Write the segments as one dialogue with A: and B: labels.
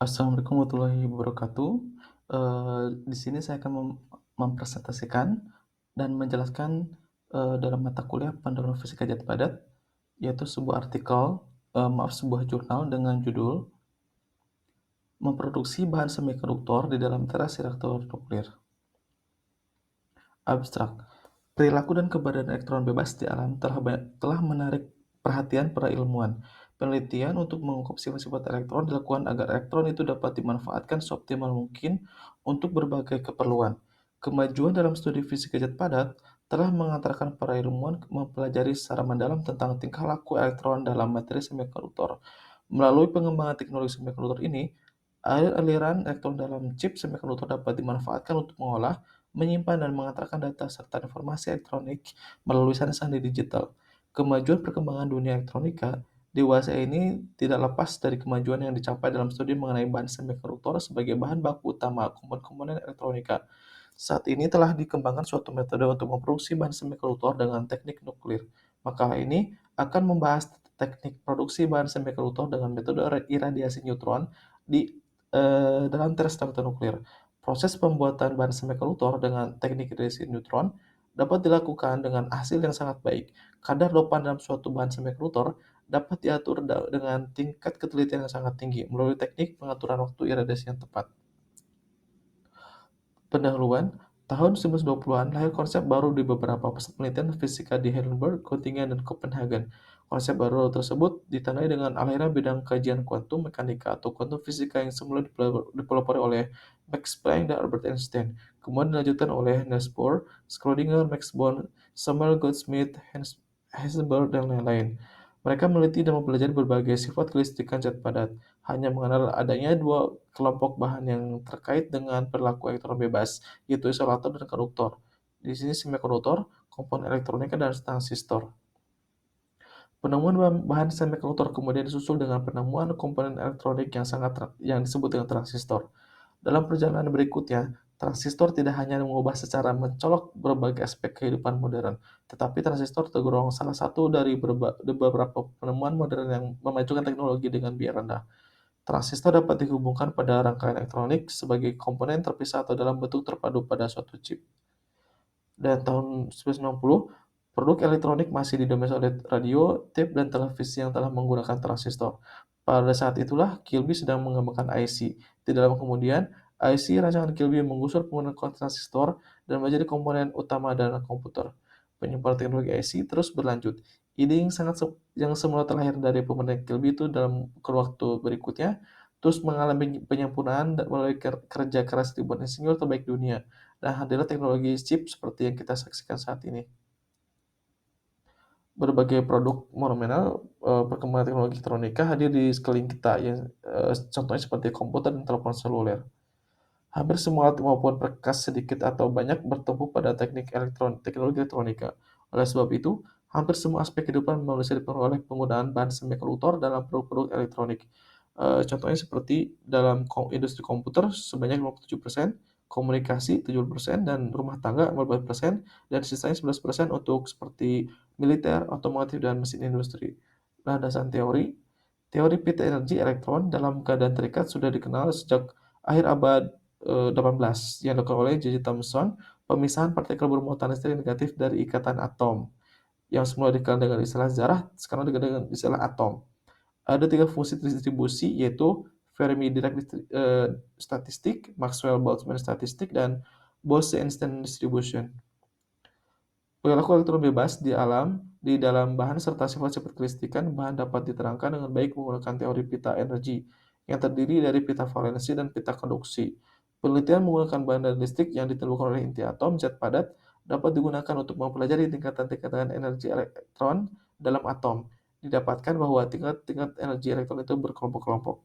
A: Assalamualaikum warahmatullahi wabarakatuh. Di sini saya akan mempresentasikan dan menjelaskan dalam mata kuliah Pandangan Fisika Zat Padat, yaitu sebuah artikel, sebuah jurnal dengan judul "Memproduksi bahan semikonduktor di dalam teras reaktor nuklir". Abstrak. Perilaku dan keberadaan elektron bebas di alam telah menarik perhatian para ilmuwan. Penelitian untuk mengungkap sifat-sifat elektron dilakukan agar elektron itu dapat dimanfaatkan seoptimal mungkin untuk berbagai keperluan. Kemajuan dalam studi fisika zat padat telah mengantarkan para ilmuwan mempelajari secara mendalam tentang tingkah laku elektron dalam materi semikonduktor. Melalui pengembangan teknologi semikonduktor ini, aliran elektron dalam chip semikonduktor dapat dimanfaatkan untuk mengolah, menyimpan, dan mengantarkan data serta informasi elektronik melalui sandi digital. Kemajuan perkembangan dunia elektronika dewasa ini tidak lepas dari kemajuan yang dicapai dalam studi mengenai bahan semikonduktor sebagai bahan baku utama komponen-komponen elektronika. Saat ini telah dikembangkan suatu metode untuk memproduksi bahan semikonduktor dengan teknik nuklir. Makalah ini akan membahas teknik produksi bahan semikonduktor dengan metode iradiasi neutron dalam reaktor nuklir. Proses pembuatan bahan semikonduktor dengan teknik iradiasi neutron dapat dilakukan dengan hasil yang sangat baik. Kadar dopan dalam suatu bahan semikonduktor dapat diatur dengan tingkat ketelitian yang sangat tinggi melalui teknik pengaturan waktu iradiasi yang tepat. Pendahuluan, tahun 1920-an lahir konsep baru di beberapa pusat penelitian fisika di Heidelberg, Göttingen, dan Copenhagen. Konsep baru tersebut ditandai dengan lahirnya bidang kajian kuantum mekanika atau kuantum fisika yang semula dipelopori oleh Max Planck dan Albert Einstein, kemudian dilanjutkan oleh Niels Bohr, Schrödinger, Max Born, Samuel Goldschmidt, Heisenberg, dan lain-lain. Mereka meneliti dan mempelajari berbagai sifat kelistrikan zat padat, hanya mengenal adanya dua kelompok bahan yang terkait dengan perilaku elektron bebas, yaitu isolator dan konduktor. Di sini semikonduktor, komponen elektronika, dan transistor. Penemuan bahan semikonduktor kemudian disusul dengan penemuan komponen elektronik yang disebut dengan transistor. Dalam perjalanan berikutnya, transistor tidak hanya mengubah secara mencolok berbagai aspek kehidupan modern, tetapi transistor tergolong salah satu dari beberapa penemuan modern yang memajukan teknologi dengan biaya rendah. Transistor dapat dihubungkan pada rangkaian elektronik sebagai komponen terpisah atau dalam bentuk terpadu pada suatu chip. Dan tahun 1990, produk elektronik masih didominasi oleh radio, tape, dan televisi yang telah menggunakan transistor. Pada saat itulah, Kilby sedang mengembangkan IC. Tidak lama kemudian, IC rancangan Kilby menggusur penggunaan transistor dan menjadi komponen utama dalam komputer. Penyebaran teknologi IC terus berlanjut. Ide yang semula terlahir dari pembentukan Kilby itu dalam kurun waktu berikutnya terus mengalami penyempurnaan melalui kerja keras ribuan insinyur terbaik dunia. Nah, hadirlah teknologi chip seperti yang kita saksikan saat ini. Berbagai produk monumental perkembangan teknologi elektronika hadir di sekeliling kita, contohnya seperti komputer dan telepon seluler. Hampir semua alat maupun perkas sedikit atau banyak bertumpu pada teknologi elektronika. Oleh sebab itu, hampir semua aspek kehidupan manusia dipengaruhi oleh penggunaan bahan semikonduktor dalam produk-produk elektronik. Contohnya seperti dalam industri komputer sebanyak 57%, komunikasi 70%, dan rumah tangga 15%, dan sisanya 11% untuk seperti militer, otomotif, dan mesin industri. Landasan teori, teori pita energi elektron dalam keadaan terikat sudah dikenal sejak akhir abad 18 yang dilakukan oleh J.J. Thomson, pemisahan partikel bermuatan listrik negatif dari ikatan atom. Yang semula dikenal dengan istilah zarah, sekarang dikenal dengan istilah atom. Ada tiga fungsi distribusi, yaitu Fermi-Dirac statistik, Maxwell-Boltzmann statistik, dan Bose-Einstein distribution. Perilaku elektron bebas di dalam bahan serta sifat-sifat kelistrikan bahan dapat diterangkan dengan baik menggunakan teori pita energi, yang terdiri dari pita valensi dan pita konduksi. Penelitian menggunakan bahan listrik yang ditimbulkan oleh inti atom zat padat dapat digunakan untuk mempelajari tingkatan-tingkatan energi elektron dalam atom. Didapatkan bahwa tingkat-tingkat energi elektron itu berkelompok-kelompok.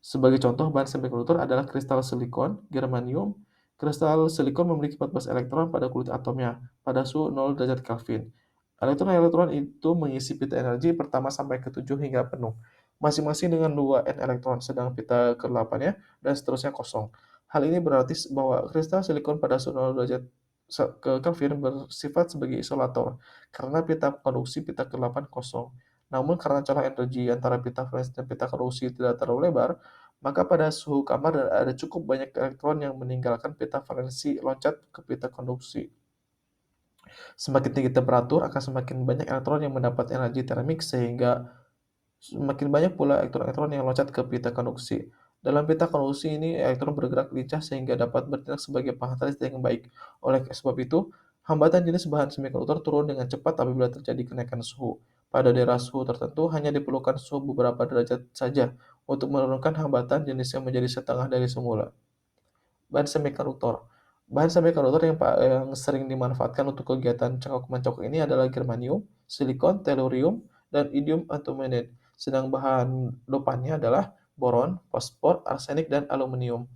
A: Sebagai contoh, bahan semikonduktor adalah kristal silikon, germanium. Kristal silikon memiliki 14 elektron pada kulit atomnya, pada suhu 0 derajat Kelvin. Elektron-elektron itu mengisi pita energi pertama sampai ke-7 hingga penuh, masing-masing dengan 2 N elektron, sedang pita ke-8-nya, dan seterusnya kosong. Hal ini berarti bahwa kristal silikon pada suhu 0 derajat Kelvin bersifat sebagai isolator, karena pita konduksi pita ke-8 kosong. Namun karena celah energi antara pita valensi dan pita konduksi tidak terlalu lebar, maka pada suhu kamar ada cukup banyak elektron yang meninggalkan pita valensi loncat ke pita konduksi. Semakin tinggi temperatur akan semakin banyak elektron yang mendapat energi termik sehingga semakin banyak pula elektron-elektron yang loncat ke pita konduksi. Dalam pita konduksi ini, elektron bergerak lincah sehingga dapat bertindak sebagai penghantar listrik yang baik. Oleh sebab itu, hambatan jenis bahan semikonduktor turun dengan cepat apabila terjadi kenaikan suhu. Pada daerah suhu tertentu, hanya diperlukan suhu beberapa derajat saja untuk menurunkan hambatan jenis yang menjadi setengah dari semula. Bahan semikonduktor. Bahan semikonduktor yang sering dimanfaatkan untuk kegiatan cangkok-mencokok ini adalah germanium, silikon, tellurium, dan indium antimonide. Sedang bahan dopannya adalah boron, fosfor, arsenik, dan aluminium.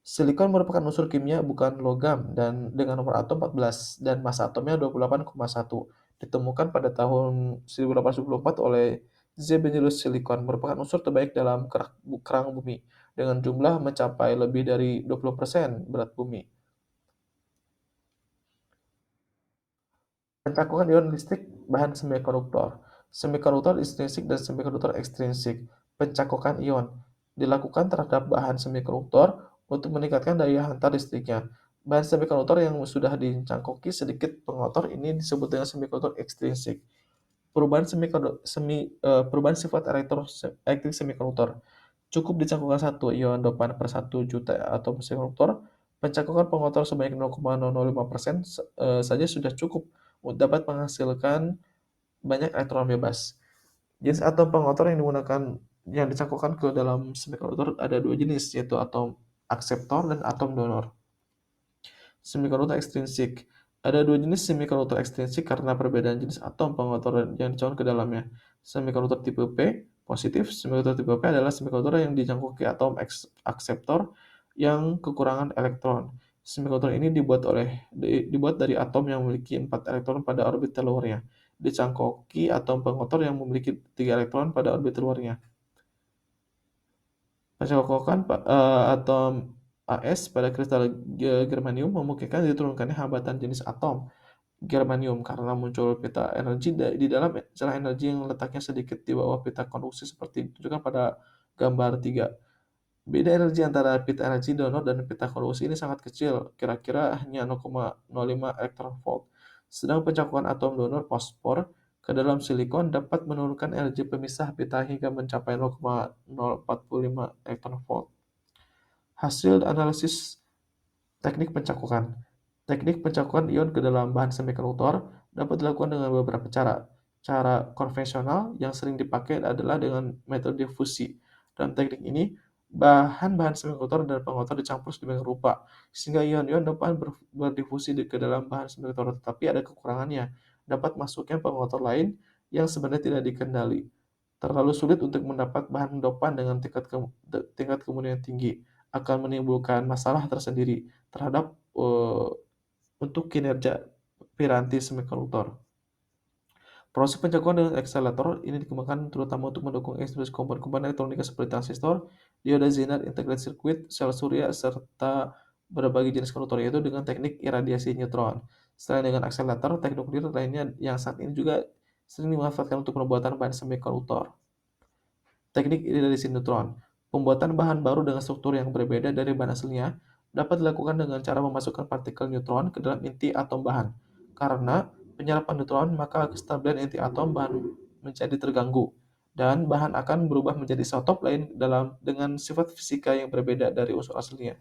A: Silikon merupakan unsur kimia bukan logam dan dengan nomor atom 14 dan massa atomnya 28,1. Ditemukan pada tahun 1824 oleh Zebenilus silikon merupakan unsur terbaik dalam kerang bumi dengan jumlah mencapai lebih dari 20% berat bumi. Pencangkukan ion listrik bahan semikonduktor. Semikonduktor intrinsik dan semikonduktor ekstrinsik. Pencangkukan ion dilakukan terhadap bahan semikonduktor untuk meningkatkan daya hantar listriknya. Bahan semikonduktor yang sudah dicangkoki sedikit pengotor ini disebut dengan semikonduktor ekstrinsik. Perubahan sifat elektrik semikonduktor. Cukup dicangkokkan satu ion dopan per 1 juta atom semikonduktor. Pencangkokan pengotor sebanyak 0,005% saja sudah cukup dapat menghasilkan banyak elektron bebas. Jenis atom pengotor yang dicangkokkan ke dalam semikonduktor ada dua jenis, yaitu atom akseptor dan atom donor. Semikonduktor ekstrinsik. Ada dua jenis semikonduktor ekstrinsik karena perbedaan jenis atom pengotor yang dicangkok ke dalamnya. Semikonduktor tipe P positif. Semikonduktor tipe P adalah semikonduktor yang dicangkoki atom akseptor yang kekurangan elektron. Semikonduktor ini dibuat dari atom yang memiliki 4 elektron pada orbital luarnya. Dicangkoki atom pengotor yang memiliki 3 elektron pada orbital luarnya. Pencangkokan atom As pada kristal germanium memungkinkan diturunkannya hambatan jenis atom germanium karena muncul pita energi di dalam celah energi yang letaknya sedikit di bawah pita konduksi seperti ditunjukkan pada gambar 3. Beda energi antara pita energi donor dan pita konduksi ini sangat kecil, kira-kira hanya 0,05 elektron volt. Sedang pencangkokan atom donor fosfor ke dalam silikon dapat menurunkan energi pemisah pita hingga mencapai 0,045 elektron volt. Hasil analisis teknik pencangkokan. Teknik pencangkokan ion ke dalam bahan semikonduktor dapat dilakukan dengan beberapa cara. Cara konvensional yang sering dipakai adalah dengan metode fusi. Dalam teknik ini, bahan-bahan semikonduktor dan pengotor dicampur sedemikian rupa, sehingga ion-ion dapat berdifusi ke dalam bahan semikonduktor, tetapi ada kekurangannya. Dapat masuknya pengotor lain yang sebenarnya tidak dikendali. Terlalu sulit untuk mendapat bahan dopan dengan tingkat kemudian tinggi akan menimbulkan masalah tersendiri terhadap untuk kinerja piranti semikonduktor. Proses pencangkokan dengan akselerator ini dikembangkan terutama untuk mendukung instruksi komponen-komponen elektronika seperti transistor, dioda Zener, integrated circuit, sel surya, serta berbagai jenis konduktor, yaitu dengan teknik iradiasi neutron. Selain dengan akselerator, teknik nuklir lainnya yang saat ini juga sering dimanfaatkan untuk pembuatan bahan semikonduktor. Teknik iradiasi neutron. Pembuatan bahan baru dengan struktur yang berbeda dari bahan aslinya dapat dilakukan dengan cara memasukkan partikel neutron ke dalam inti atom bahan. Karena penyerapan neutron, maka kestabilan inti atom bahan menjadi terganggu, dan bahan akan berubah menjadi isotop lain dengan sifat fisika yang berbeda dari unsur aslinya.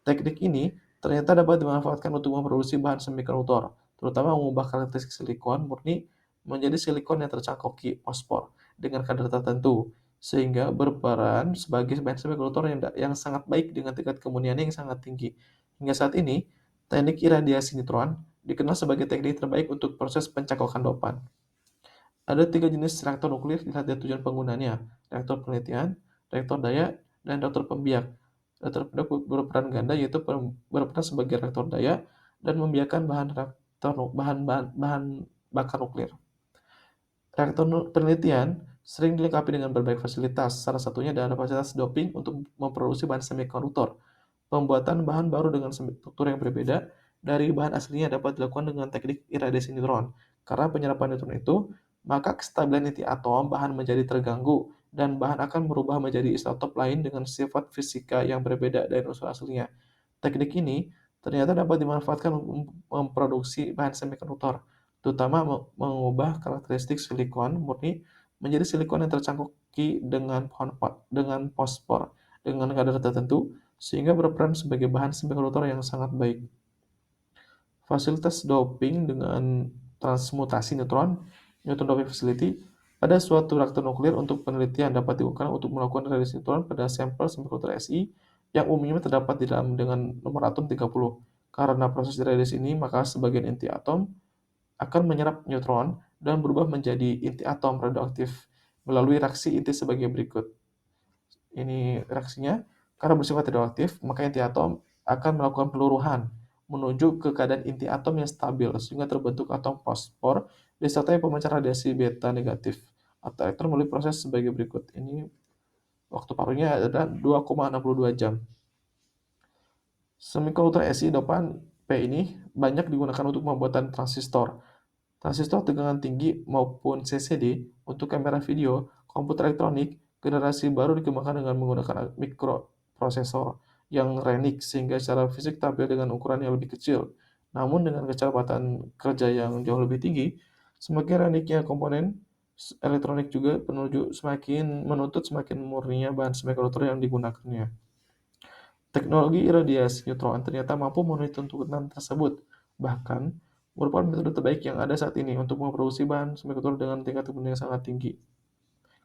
A: Teknik ini ternyata dapat dimanfaatkan untuk memproduksi bahan semikonduktor, terutama mengubah karakteristik silikon murni menjadi silikon yang tercangkoki fosfor dengan kadar tertentu, sehingga berperan sebagai bahan semikonduktor yang sangat baik dengan tingkat kemuniannya yang sangat tinggi. Hingga saat ini, teknik iradiasi neutron dikenal sebagai teknik terbaik untuk proses pencangkokan dopan. Ada 3 jenis reaktor nuklir dilihat dari tujuan penggunaannya: reaktor penelitian, reaktor daya, dan reaktor pembiak. Reaktor pembiak berperan ganda, yaitu berperan sebagai reaktor daya dan membiarkan bahan bakar nuklir. Reaktor penelitian sering dilengkapi dengan berbagai fasilitas, salah satunya adalah fasilitas doping untuk memproduksi bahan semikonduktor. Pembuatan bahan baru dengan struktur yang berbeda dari bahan aslinya dapat dilakukan dengan teknik iradiasi neutron. Karena penyerapan neutron itu, maka kestabilan inti atom bahan menjadi terganggu dan bahan akan berubah menjadi isotop lain dengan sifat fisika yang berbeda dari unsur aslinya. Teknik ini ternyata dapat dimanfaatkan untuk memproduksi bahan semikonduktor, terutama mengubah karakteristik silikon murni menjadi silikon yang tercangkuki dengan fosfor dengan kadar tertentu, sehingga berperan sebagai bahan semikonduktor yang sangat baik. Fasilitas doping dengan transmutasi neutron, neutron doping facility, pada suatu reaktor nuklir untuk penelitian dapat digunakan untuk melakukan radiasi neutron pada sampel semikonduktor Si yang umumnya terdapat di dalam dengan nomor atom 30. Karena proses radiasi ini, maka sebagian inti atom akan menyerap neutron dan berubah menjadi inti atom radioaktif melalui reaksi inti sebagai berikut. Ini reaksinya, karena bersifat radioaktif, maka inti atom akan melakukan peluruhan menuju ke keadaan inti atom yang stabil, sehingga terbentuk atom fosfor disertai pemancar radiasi beta negatif atau elektron melalui proses sebagai berikut. Ini waktu paruhnya adalah 2,62 jam. Semikonduktor Si dopan P ini banyak digunakan untuk pembuatan transistor. Transistor tegangan tinggi maupun CCD untuk kamera video, komputer elektronik, generasi baru dikembangkan dengan menggunakan mikroprosesor yang RENIC sehingga secara fisik tampil dengan ukuran yang lebih kecil. Namun dengan kecepatan kerja yang jauh lebih tinggi, semakin RENIC-nya komponen elektronik juga menuntut semakin murninya bahan semikonduktor yang digunakannya. Teknologi iradiasi neutron ternyata mampu memenuhi tuntutan tersebut, bahkan merupakan metode terbaik yang ada saat ini untuk memproduksi bahan semikonduktor dengan tingkat kemudian yang sangat tinggi.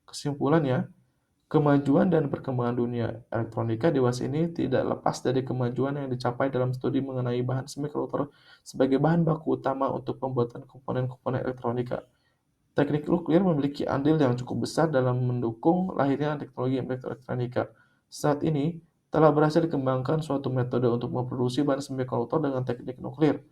A: Kesimpulannya, kemajuan dan perkembangan dunia elektronika dewasa ini tidak lepas dari kemajuan yang dicapai dalam studi mengenai bahan semikonduktor sebagai bahan baku utama untuk pembuatan komponen-komponen elektronika. Teknik nuklir memiliki andil yang cukup besar dalam mendukung lahirnya teknologi elektronika. Saat ini, telah berhasil dikembangkan suatu metode untuk memproduksi bahan semikonduktor dengan teknik nuklir.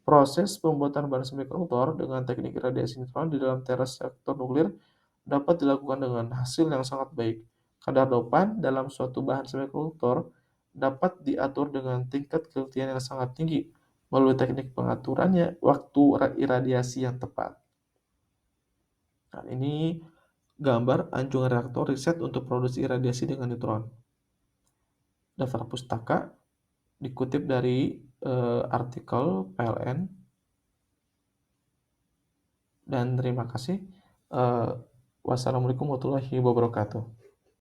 A: Proses pembuatan bahan semikonduktor dengan teknik radiasi neutron di dalam teras reaktor nuklir dapat dilakukan dengan hasil yang sangat baik. Kadar dopan dalam suatu bahan semikonduktor dapat diatur dengan tingkat kelitian yang sangat tinggi melalui teknik pengaturannya waktu iradiasi yang tepat. Nah, ini gambar anjungan reaktor riset untuk produksi radiasi dengan neutron. Daftar pustaka dikutip dari artikel PLN. Dan terima kasih. Wassalamualaikum warahmatullahi wabarakatuh.